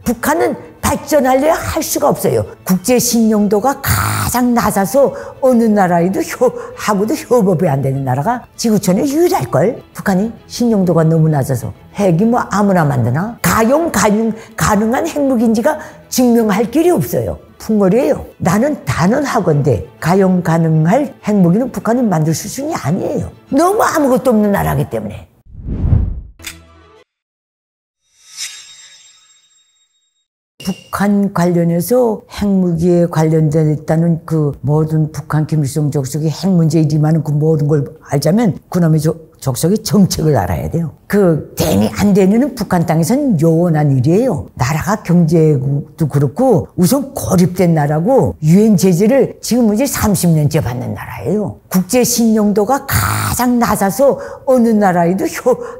북한은 발전하려 할 수가 없어요. 국제 신용도가 가장 낮아서 어느 나라에도 하고도 협업이 안 되는 나라가 지구촌에 유일할걸. 북한이 신용도가 너무 낮아서 핵이 뭐 아무나 만드나? 가능한 핵무기인지가 증명할 길이 없어요. 풍월이에요. 나는 단언하건대 가능할 핵무기는 북한은 만들 수준이 아니에요. 너무 아무것도 없는 나라이기 때문에. 북한 관련해서 핵무기에 관련되어 있다는 그 모든 북한 김일성 족속이 핵 문제에 임하는 그 모든 걸 알자면 그놈의 족속의 정책을 알아야 돼요. 그 대니 안 되는 북한 땅에선 요원한 일이에요. 나라가 경제도 그렇고 우선 고립된 나라고 유엔 제재를 지금 이제 30년째 받는 나라예요. 국제 신용도가 가장 낮아서 어느 나라에도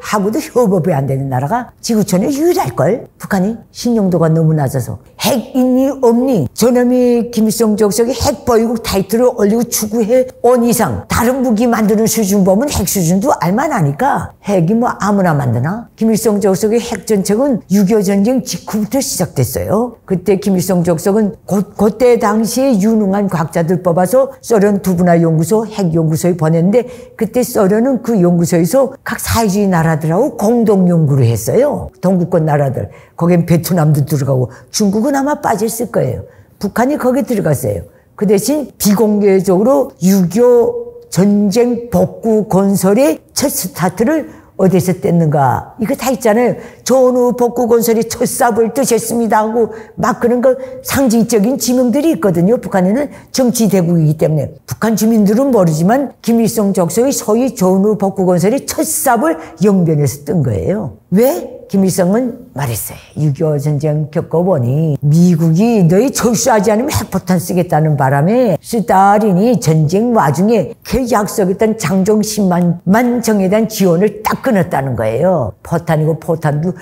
하고도 협업이 안 되는 나라가 지구촌에 유일할걸. 북한이 신용도가 너무 낮아서 핵 있니 없니 저놈이 김일성 족속이 핵 보유국 타이틀을 올리고 추구해 온 이상 다른 무기 만드는 수준 보면 핵 수준도 알만하니까 핵이 뭐 아무나 만드나? 김일성 족속의 핵 정책은 6.25 전쟁 직후부터 시작됐어요. 그때 김일성 족속은 그때 당시에 유능한 과학자들 뽑아서 소련 두부나 연구소 핵연구소에 보냈는데 그때 소련은 그 연구소에서 각 사회주의 나라들하고 공동 연구를 했어요. 동구권 나라들. 거긴 베트남도 들어가고 중국은 아마 빠졌을 거예요. 북한이 거기 들어갔어요. 그 대신 비공개적으로 6.25 전쟁 복구 건설의 첫 스타트를 어디서 뗐는가? 이거 다 있잖아요. 전후 복구 건설의 첫 삽을 뜨셨습니다 하고 막 그런 거 상징적인 지명들이 있거든요. 북한에는 정치 대국이기 때문에. 북한 주민들은 모르지만 김일성 족속의 소위 전후 복구 건설의 첫 삽을 영변에서 뜬 거예요. 왜? 김일성은 말했어요. 6.25 전쟁 겪어보니 미국이 너희 철수하지 않으면 핵포탄 쓰겠다는 바람에 스탈린이 전쟁 와중에 그 약속했던 장정 10만 정에 대한 지원을 딱 끊었다는 거예요. 포탄도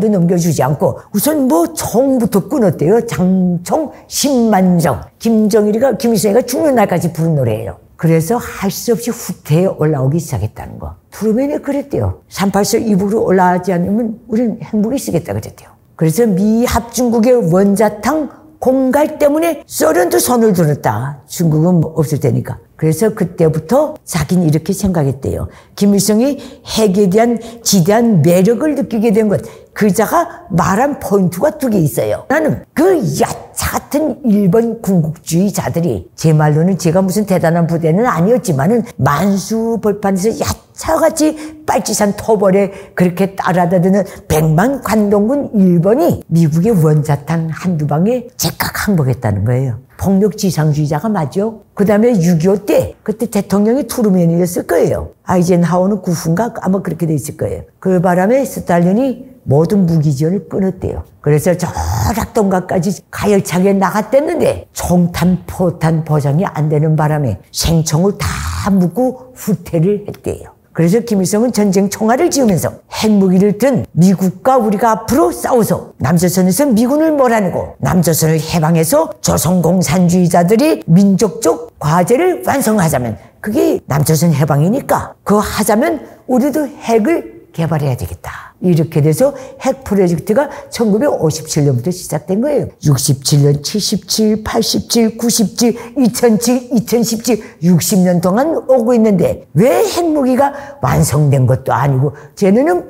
넘겨주지 않고 우선 뭐 총부터 끊었대요. 장총 10만 정. 김일성이가 죽는 날까지 부른 노래예요. 그래서 할 수 없이 후퇴에 올라오기 시작했다는 거. 트루맨이 그랬대요. 38서 이북으로 올라가지 않으면 우리는 핵무기 쓰겠다 그랬대요. 그래서 미 합중국의 원자탄 공갈 때문에 소련도 손을 들었다. 중국은 없을 테니까. 그래서 그때부터 자기는 이렇게 생각했대요. 김일성이 핵에 대한 지대한 매력을 느끼게 된 것. 그자가 말한 포인트가 두 개 있어요. 나는 그 야차 같은 일본 군국주의자들이 제 말로는 제가 무슨 대단한 부대는 아니었지만은 만수벌판에서 야차같이 빨치산 토벌에 그렇게 따라다니는 100만 관동군 일본이 미국의 원자탄 한두 방에 제깍 항복했다는 거예요. 폭력 지상주의자가 맞죠? 그 다음에 6.25 때 그때 대통령이 트루맨이었을 거예요. 아이젠하워는 구훈가 아마 그렇게 돼 있을 거예요. 그 바람에 스탈린이 모든 무기 지원을 끊었대요. 그래서 저 낙동강까지 가열차게 나갔댔는데 총탄 포탄 보장이 안 되는 바람에 생총을 다 묶고 후퇴를 했대요. 그래서 김일성은 전쟁 총알을 지으면서 핵무기를 든 미국과 우리가 앞으로 싸워서 남조선에서 미군을 몰아내고 남조선을 해방해서 조선공산주의자들이 민족적 과제를 완성하자면 그게 남조선 해방이니까 그거 하자면 우리도 핵을 개발해야 되겠다. 이렇게 돼서 핵 프로젝트가 1957년부터 시작된 거예요. 67년, 77, 87, 97, 2007, 2017, 60년 동안 오고 있는데 왜 핵무기가 완성된 것도 아니고 쟤네는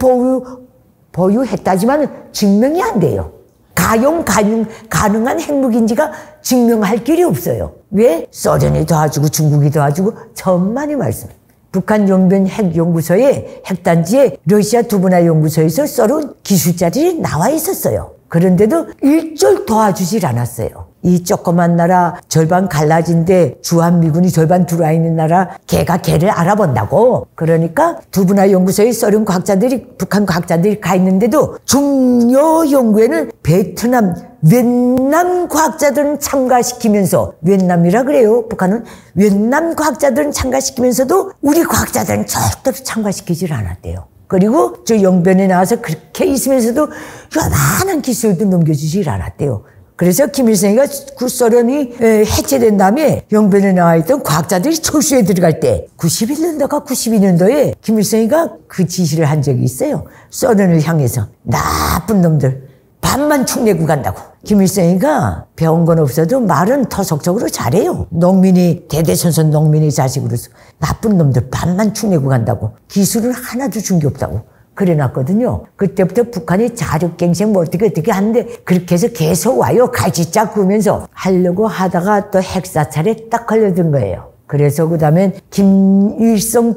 보유했다지만 증명이 안 돼요. 가능한 핵무기인지가 증명할 길이 없어요. 왜? 소련이 도와주고 중국이 도와주고 천만의 말씀. 북한 영변 핵연구소에 핵단지에 러시아 두부나 연구소에서 쏘는 기술자들이 나와 있었어요. 그런데도 일절 도와주질 않았어요. 이 조그만 나라 절반 갈라진데 주한미군이 절반 들어와 있는 나라 걔를 알아본다고. 그러니까 두부나 연구소에 소련 과학자들이 북한 과학자들이 가 있는데도 중요 연구에는 베트남 윈남 과학자들은 참가시키면서 윈남이라 그래요. 북한은 윈남 과학자들은 참가시키면서도 우리 과학자들은 절대로 참가시키질 않았대요. 그리고 저 영변에 나와서 그렇게 있으면서도 요만한 기술도 넘겨주질 않았대요. 그래서 김일성이가 그 소련이 해체된 다음에 영변에 나와 있던 과학자들이 철수에 들어갈 때 91년도가 92년도에 김일성이가 그 지시를 한 적이 있어요. 소련을 향해서 나쁜 놈들 밥만 축내고 간다고. 김일성이가 배운 건 없어도 말은 터석적으로 잘해요. 농민이 대대손손 농민의 자식으로서 나쁜 놈들 밥만 축내고 간다고. 기술을 하나도 준 게 없다고 그래놨거든요. 그때부터 북한이 자력갱생 뭐 어떻게 하는데 그렇게 해서 계속 와요. 갈치짝 구우면서 하려고 하다가 또 핵사찰에 딱 걸려든 거예요. 그래서 그 다음에 김일성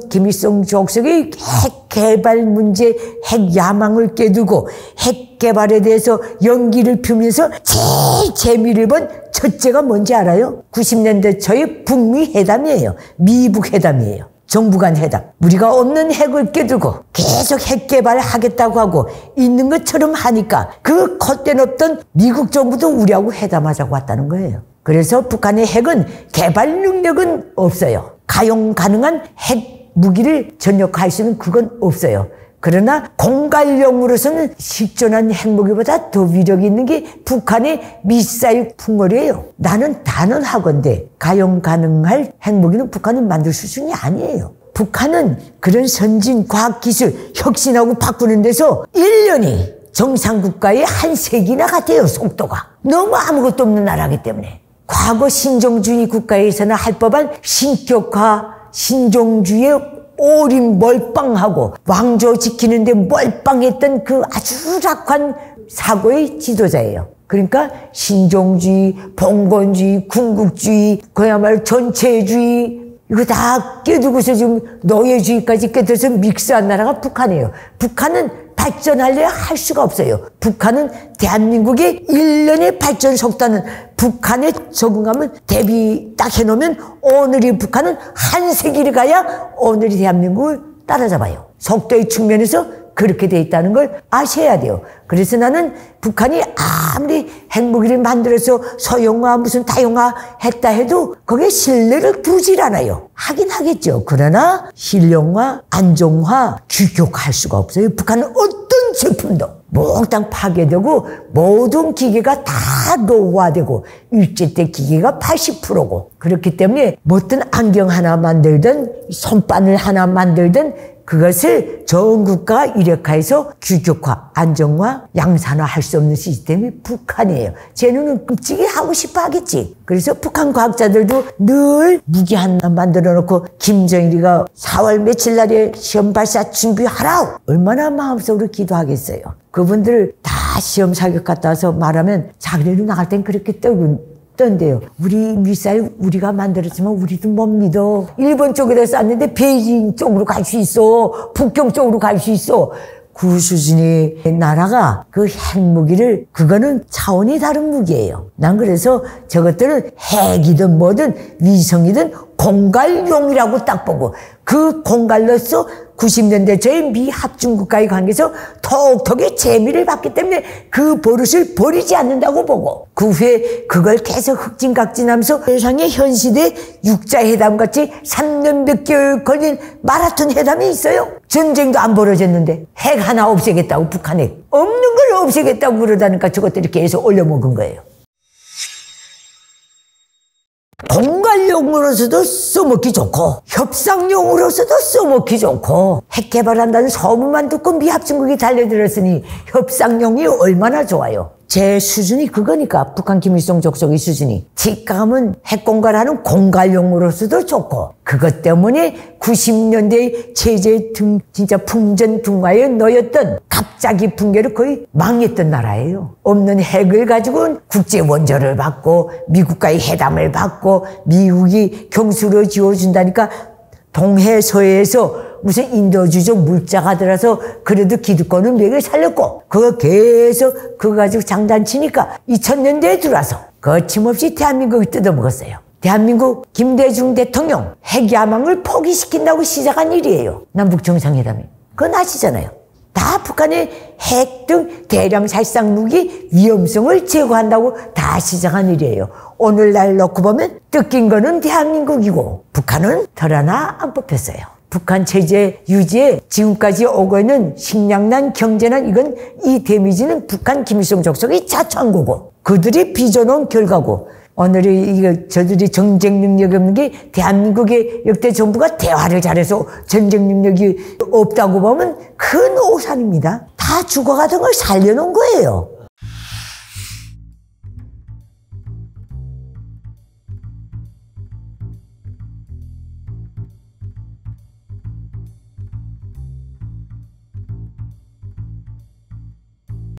족속이 핵 개발 문제, 핵 야망을 깨두고 핵 개발에 대해서 연기를 피우면서 제일 재미를 본 첫째가 뭔지 알아요? 90년대 초의 북미 회담이에요. 미북 회담이에요. 정부 간 회담. 우리가 없는 핵을 깨두고 계속 핵 개발을 하겠다고 하고 있는 것처럼 하니까 그 콧대 없던 미국 정부도 우리하고 회담하자고 왔다는 거예요. 그래서 북한의 핵은 개발 능력은 없어요. 가용 가능한 핵 무기를 전역할 수 있는 그건 없어요. 그러나 공갈용으로서는 실존한 핵무기보다 더 위력이 있는 게 북한의 미사일 풍월이에요. 나는 단언하건대 가용 가능할 핵무기는 북한은 만들 수준이 아니에요. 북한은 그런 선진 과학기술 혁신하고 바꾸는 데서 1년이 정상국가의 한 세기나 같아요. 속도가. 너무 아무것도 없는 나라이기 때문에. 과거 신종주의 국가에서는 할 법한 신격화, 신종주의에 오린 멀빵하고 왕조 지키는데 멀빵했던 그 아주 악한 사고의 지도자예요. 그러니까 신종주의, 봉건주의, 군국주의, 그야말로 전체주의 이거 다 깨두고서 지금 노예주의까지 깨들어서 믹스한 나라가 북한이에요. 북한은 발전하려 할 수가 없어요. 북한은 대한민국의 1년의 발전 속도는 북한에 적응하면 대비 딱 해놓으면 오늘의 북한은 한 세기를 가야 오늘의 대한민국을 따라잡아요. 속도의 측면에서 그렇게 돼 있다는 걸 아셔야 돼요. 그래서 나는 북한이 아무리 핵무기를 만들어서 소형화 무슨 다형화 했다 해도 거기에 신뢰를 두질 않아요. 하긴 하겠죠. 그러나 실용화, 안정화, 규격할 수가 없어요. 북한은 어떤 제품도 몽땅 파괴되고 모든 기계가 다 노후화되고 일제때 기계가 80%고 그렇기 때문에 어떤 안경 하나 만들든 손바늘 하나 만들든 그것을 전 국가가 이력화해서 규격화, 안정화, 양산화 할 수 없는 시스템이 북한이에요. 쟤는 끔찍이 하고 싶어 하겠지. 그래서 북한 과학자들도 늘 무기 하나 만들어 놓고 김정일이가 4월 며칠 날에 시험 발사 준비하라. 얼마나 마음속으로 기도하겠어요. 그분들 다 시험 사격 갔다 와서 말하면 자기네로 나갈 땐 그렇게 던데요. 우리 미사일 우리가 만들었지만 우리도 못 믿어. 일본 쪽에다 쐈는데 베이징 쪽으로 갈 수 있어. 북경 쪽으로 갈 수 있어. 그 수준의 나라가 그 핵무기를 그거는 차원이 다른 무기예요. 난 그래서 저것들은 핵이든 뭐든 위성이든 공갈용이라고 딱 보고 그 공갈로서 90년대 저희 미 합중국가의 관계에서 톡톡의 재미를 봤기 때문에 그 버릇을 버리지 않는다고 보고 그 후에 그걸 계속 흑진각진하면서 세상에 현 시대 육자회담 같이 3년 몇 개월 걸린 마라톤 회담이 있어요. 전쟁도 안 벌어졌는데 핵 하나 없애겠다고 북한 핵 없는 걸 없애겠다고 그러다니까 저것들이 계속 올려먹은 거예요. 공갈용으로서도 써먹기 좋고 협상용으로서도 써먹기 좋고 핵 개발한다는 소문만 듣고 미합중국이 달려들었으니 협상용이 얼마나 좋아요. 제 수준이 그거니까 북한 김일성 족속의 수준이 직감은 핵공갈하는 공갈용으로서도 좋고 그것 때문에 90년대 체제 진짜 풍전등화에 놓였던 갑자기 붕괴로 거의 망했던 나라예요. 없는 핵을 가지고 국제 원조를 받고 미국과의 회담을 받고 미국이 경수로 지어준다니까 동해서해에서 무슨 인도주의적 물자가 들어서 그래도 기득권은 맥을 살렸고 그거 계속 그거 가지고 장단치니까 2000년대에 들어와서 거침없이 대한민국이 뜯어먹었어요. 대한민국 김대중 대통령 핵야망을 포기시킨다고 시작한 일이에요. 남북정상회담이. 그건 아시잖아요. 다 북한의 핵 등 대량 살상 무기 위험성을 제거한다고 다 시작한 일이에요. 오늘날 놓고 보면 뜯긴 거는 대한민국이고 북한은 덜 하나 안 뽑혔어요. 북한 체제 유지에 지금까지 오고 있는 식량난, 경제난 이건 이 데미지는 북한 김일성 족속이 자초한 거고 그들이 빚어놓은 결과고 오늘의 저들이 정쟁 능력이 없는 게 대한민국의 역대 정부가 대화를 잘해서 전쟁 능력이 없다고 보면 큰 오산입니다. 다 죽어가던 걸 살려놓은 거예요.